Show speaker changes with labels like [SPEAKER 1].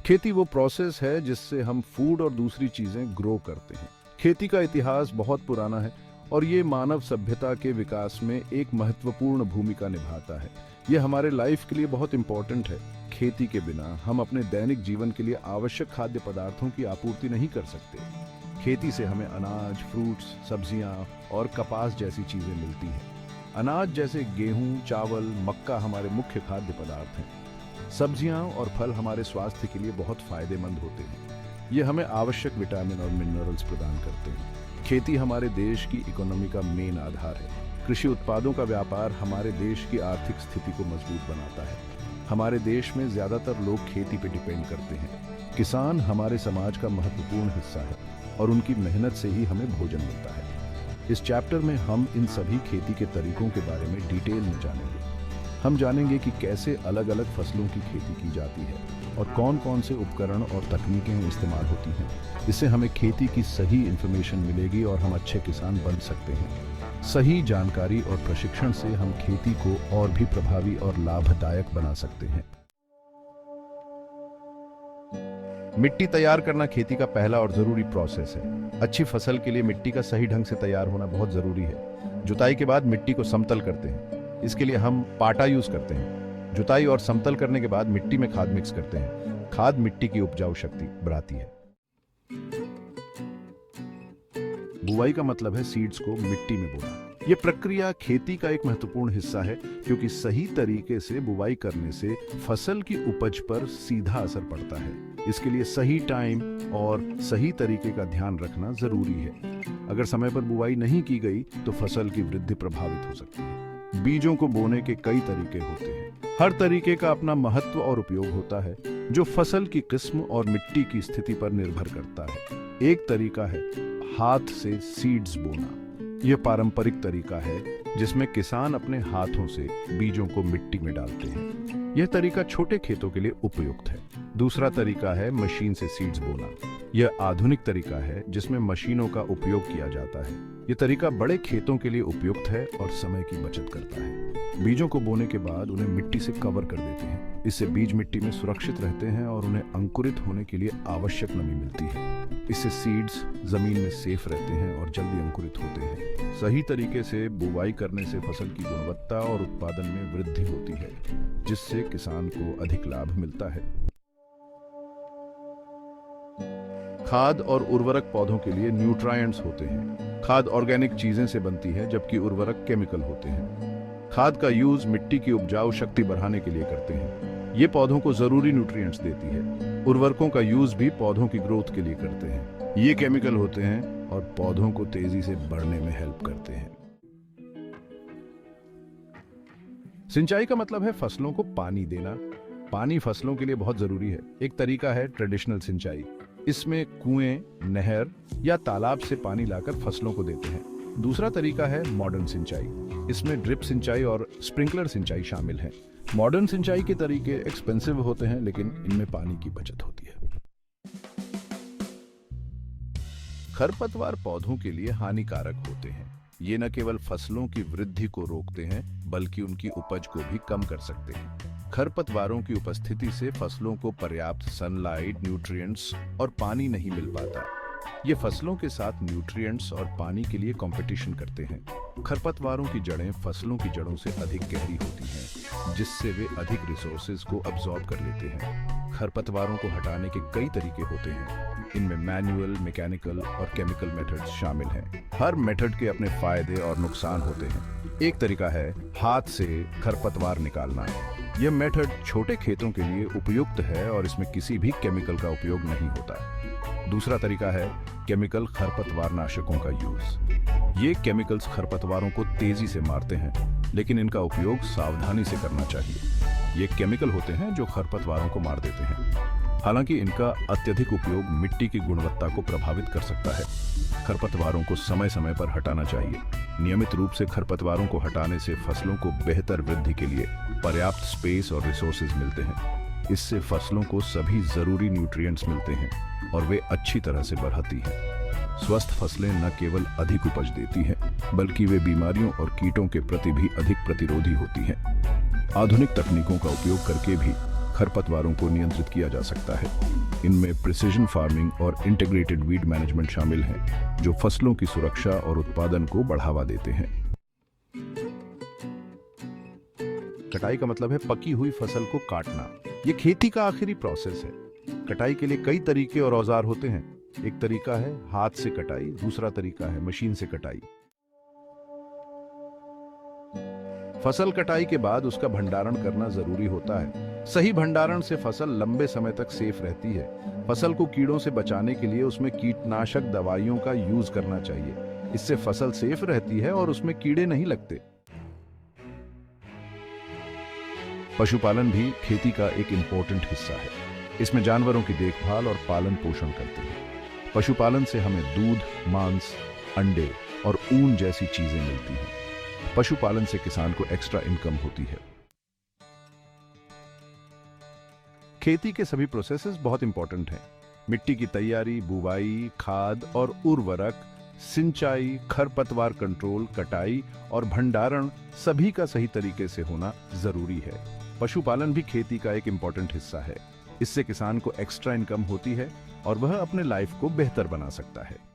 [SPEAKER 1] खेती वो प्रोसेस है जिससे हम फूड और दूसरी चीजें ग्रो करते हैं। खेती का इतिहास बहुत पुराना है और ये मानव सभ्यता के विकास में एक महत्वपूर्ण भूमिका निभाता है। ये हमारे लाइफ के लिए बहुत इंपॉर्टेंट है। खेती के बिना हम अपने दैनिक जीवन के लिए आवश्यक खाद्य पदार्थों की आपूर्ति नहीं कर सकते। खेती से हमें अनाज, फ्रूट्स, सब्जियां और कपास जैसी चीजें मिलती हैं। अनाज जैसे गेहूं, चावल, मक्का हमारे मुख्य खाद्य पदार्थ हैं। सब्जियां और फल हमारे स्वास्थ्य के लिए बहुत फायदेमंद होते हैं। ये हमें आवश्यक विटामिन और मिनरल्स प्रदान करते हैं। खेती हमारे देश की इकोनॉमी का मेन आधार है। कृषि उत्पादों का व्यापार हमारे देश की आर्थिक स्थिति को मजबूत बनाता है। हमारे देश में ज्यादातर लोग खेती पे डिपेंड करते हैं। किसान हमारे समाज का महत्वपूर्ण हिस्सा है और उनकी मेहनत से ही हमें भोजन मिलता है। इस चैप्टर में हम इन सभी खेती के तरीकों के बारे में डिटेल में जानेंगे। हम जानेंगे कि कैसे अलग अलग फसलों की खेती की जाती है और कौन कौन से उपकरण और तकनीकें इस्तेमाल होती हैं। इससे हमें खेती की सही इंफॉर्मेशन मिलेगी और हम अच्छे किसान बन सकते हैं। सही जानकारी और प्रशिक्षण से हम खेती को और भी प्रभावी और लाभदायक बना सकते हैं। मिट्टी तैयार करना खेती का पहला और जरूरी प्रोसेस है। अच्छी फसल के लिए मिट्टी का सही ढंग से तैयार होना बहुत जरूरी है। जुताई के बाद मिट्टी को समतल करते हैं। इसके लिए हम पाटा यूज करते हैं। जुताई और समतल करने के बाद मिट्टी में खाद मिक्स करते हैं। खाद मिट्टी की उपजाऊ शक्ति बढ़ाती है। बुआई का मतलब है सीड्स को मिट्टी में बोना। यह प्रक्रिया खेती का एक महत्वपूर्ण हिस्सा है क्योंकि सही तरीके से बुआई करने से फसल की उपज पर सीधा असर पड़ता है। इसके लिए सही टाइम और सही तरीके का ध्यान रखना जरूरी है। अगर समय पर बुआई नहीं की गई तो फसल की वृद्धि प्रभावित हो सकती है। बीजों को बोने के कई तरीके होते हैं। हर तरीके का अपना महत्व और उपयोग होता है जो फसल की किस्म और मिट्टी की स्थिति पर निर्भर करता है। एक तरीका है हाथ से सीड्स बोना। यह पारंपरिक तरीका है जिसमें किसान अपने हाथों से बीजों को मिट्टी में डालते हैं। यह तरीका छोटे खेतों के लिए उपयुक्त है। दूसरा तरीका है मशीन से सीड्स बोना। यह आधुनिक तरीका है जिसमें मशीनों का उपयोग किया जाता है। यह तरीका बड़े खेतों के लिए उपयुक्त है और समय की बचत करता है। बीजों को बोने के बाद उन्हें मिट्टी से कवर कर देते हैं। इससे बीज मिट्टी में सुरक्षित रहते हैं और उन्हें अंकुरित होने के लिए आवश्यक नमी मिलती है। इससे सीड्स जमीन में सेफ रहते हैं और जल्दी अंकुरित होते हैं। सही तरीके से बुवाई करने से फसल की गुणवत्ता और उत्पादन में वृद्धि होती है, जिससे किसान को अधिक लाभ मिलता है। खाद और उर्वरक पौधों के लिए न्यूट्राएंट्स होते हैं। खाद ऑर्गेनिक चीजें से बनती है जबकि उर्वरक केमिकल होते हैं। खाद का यूज मिट्टी की उपजाऊ शक्ति बढ़ाने के लिए करते हैं। ये पौधों को जरूरी न्यूट्रिएंट्स देती है। उर्वरकों का यूज भी पौधों की ग्रोथ के लिए करते हैं। ये केमिकल होते हैं और पौधों को तेजी से बढ़ने में हेल्प करते हैं। सिंचाई का मतलब है फसलों को पानी देना। पानी फसलों के लिए बहुत जरूरी है। एक तरीका है ट्रेडिशनल सिंचाई। इसमें कुएं, नहर या तालाब से पानी लाकर फसलों को देते हैं। दूसरा तरीका है मॉडर्न सिंचाई। इसमें ड्रिप सिंचाई और स्प्रिंकलर सिंचाई शामिल है। मॉडर्न सिंचाई के तरीके एक्सपेंसिव होते हैं लेकिन इनमें पानी की बचत होती है। खरपतवार पौधों के लिए हानिकारक होते हैं। ये न केवल फसलों की वृद्धि को रोकते हैं बल्कि उनकी उपज को भी कम कर सकते हैं। खरपतवारों की उपस्थिति से फसलों को पर्याप्त सनलाइट, न्यूट्रिएंट्स और पानी नहीं मिल पाता। ये फसलों के साथ न्यूट्रिएंट्स और पानी के लिए कंपटीशन करते हैं। खरपतवारों की जड़ें फसलों की जड़ों से अधिक गहरी होती हैं, जिससे वे अधिक रिसोर्सेज को अब्सॉर्ब कर लेते हैं। खरपतवारों को हटाने के कई तरीके होते हैं। इनमें मैनुअल, मैकेनिकल और केमिकल मेथड्स शामिल हैं। हर मेथड के अपने फायदे और नुकसान होते हैं। एक तरीका है हाथ से खरपतवार निकालना। यह मेथड छोटे खेतों के लिए उपयुक्त है और इसमें किसी भी केमिकल का उपयोग नहीं होता। दूसरा तरीका है केमिकल खरपतवार नाशकों का यूज। ये केमिकल्स खरपतवारों को तेजी से मारते हैं, लेकिन इनका उपयोग सावधानी से करना चाहिए। ये केमिकल होते हैं जो खरपतवारों को मार देते हैं। हालांकि इनका अत्यधिक उपयोग मिट्टी की गुणवत्ता को प्रभावित कर सकता है। खरपतवारों को समय समय पर हटाना चाहिए। नियमित रूप से खरपतवारों को हटाने से फसलों को बेहतर वृद्धि के लिए पर्याप्त स्पेस और रिसोर्सेज मिलते हैं। इससे फसलों को सभी जरूरी न्यूट्रिएंट्स मिलते हैं और वे अच्छी तरह से बढ़ती हैं। स्वस्थ फसलें न केवल अधिक उपज देती हैं, बल्कि वे बीमारियों और कीटों के प्रति भी अधिक प्रतिरोधी होती हैं। आधुनिक तकनीकों का उपयोग करके भी खरपतवारों को नियंत्रित किया जा सकता है। इनमें प्रिसिजन फार्मिंग और इंटीग्रेटेड वीड मैनेजमेंट शामिल हैं, जो फसलों की सुरक्षा और उत्पादन को बढ़ावा देते हैं। कटाई का मतलब है पकी हुई फसल को काटना। ये खेती का आखिरी प्रोसेस है। कटाई के लिए कई तरीके और औजार होते हैं। एक तरीका है हाथ से कटाई, दूसरा तरीका है मशीन से कटाई। फसल कटाई के बाद उसका भंडारण करना जरूरी होता है। सही भंडारण से फसल लंबे समय तक सेफ रहती है। फसल को कीड़ों से बचाने के लिए उसमें कीटनाशक दवाइयों का यूज करना चाहिए। इससे फसल सेफ रहती है और उसमें कीड़े नहीं लगते। पशुपालन भी खेती का एक इंपॉर्टेंट हिस्सा है। इसमें जानवरों की देखभाल और पालन पोषण करते हैं। पशुपालन से हमें दूध, मांस, अंडे और ऊन जैसी चीजें मिलती हैं। पशुपालन से किसान को एक्स्ट्रा इनकम होती है। खेती के सभी प्रोसेसेस बहुत इंपॉर्टेंट हैं। मिट्टी की तैयारी, बुवाई, खाद और उर्वरक, सिंचाई, खरपतवार कंट्रोल, कटाई और भंडारण सभी का सही तरीके से होना जरूरी है। पशुपालन भी खेती का एक इंपॉर्टेंट हिस्सा है। इससे किसान को एक्स्ट्रा इनकम होती है और वह अपने लाइफ को बेहतर बना सकता है।